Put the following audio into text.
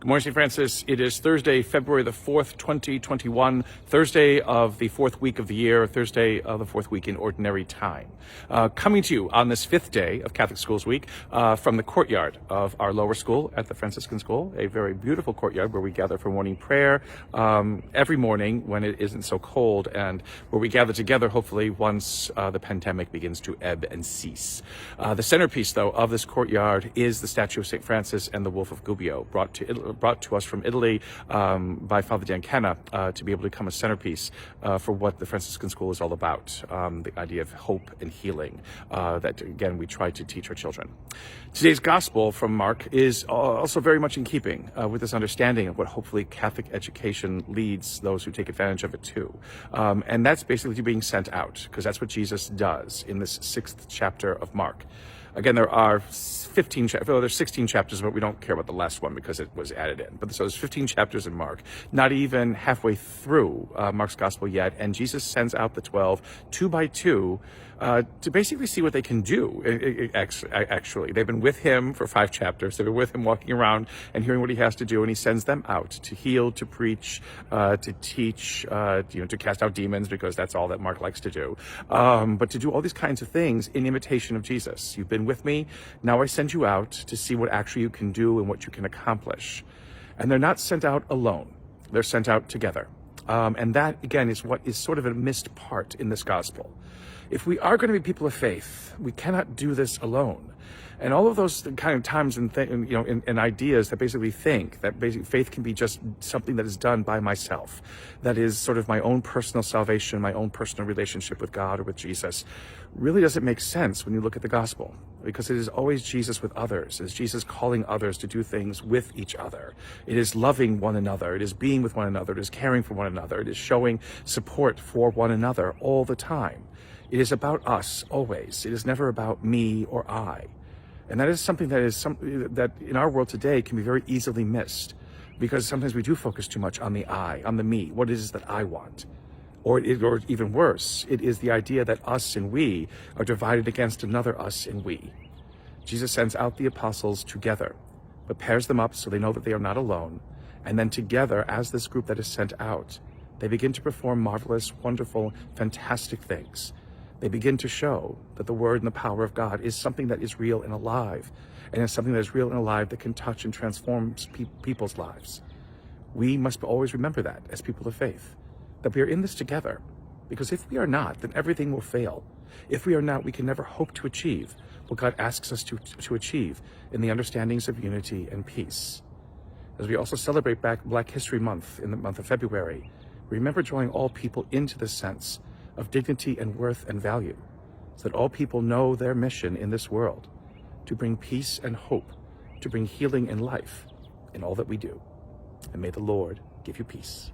Good morning, St. Francis. It is Thursday, February the 4th, 2021, Thursday of the fourth week of the year, Thursday of the fourth week in Ordinary Time. Coming to you on this fifth day of Catholic Schools Week from the courtyard of our lower school at the Franciscan School, a very beautiful courtyard where we gather for morning prayer every morning when it isn't so cold, and where we gather together, hopefully, once the pandemic begins to ebb and cease. The centerpiece, though, of this courtyard is the statue of St. Francis and the Wolf of Gubbio, brought to us from Italy by Father Dan Canna to be able to become a centerpiece for what the Franciscan School is all about, the idea of hope and healing that, again, we try to teach our children. Today's Gospel from Mark is also very much in keeping with this understanding of what hopefully Catholic education leads those who take advantage of it to. And that's basically to being sent out, because that's what Jesus does in this 6th chapter of Mark. Again, there are 16 chapters, but we don't care about the last one because it was added in. But so there's 15 chapters in Mark, not even halfway through Mark's gospel yet. And Jesus sends out the 12, two by two, to basically see what they can do. Actually, they've been with him for 5 chapters. They've been with him walking around and hearing what he has to do. And he sends them out to heal, to preach, to teach, to cast out demons, because that's all that Mark likes to do. But to do all these kinds of things in imitation of Jesus. You've been with me. Now I send you out to see what actually you can do and what you can accomplish. And they're not sent out alone. They're sent out together. And that, again, is what is sort of a missed part in this gospel. If we are going to be people of faith, we cannot do this alone. And all of those kind of times and ideas that basically think that basic faith can be just something that is done by myself, that is sort of my own personal salvation, my own personal relationship with God or with Jesus, really doesn't make sense when you look at the gospel, because it is always Jesus with others. It is Jesus calling others to do things with each other. It is loving one another. It is being with one another. It is caring for one another. It is showing support for one another all the time. It is about us always. It is never about me or I. And that is something that in our world today can be very easily missed, because sometimes we do focus too much on the I, on the me, what it is that I want. Or even worse, it is the idea that us and we are divided against another us and we. Jesus sends out the apostles together, but pairs them up so they know that they are not alone. And then together, as this group that is sent out, they begin to perform marvelous, wonderful, fantastic things. They begin to show that the word and the power of God is something that is real and alive, and is something that is real and alive that can touch and transform people's lives. We must always remember that as people of faith, that we are in this together, because if we are not, then everything will fail. If we are not, we can never hope to achieve what God asks us to achieve in the understandings of unity and peace. As we also celebrate Black History Month in the month of February, remember drawing all people into the sense of dignity and worth and value, so that all people know their mission in this world, to bring peace and hope, to bring healing and life in all that we do. And may the Lord give you peace.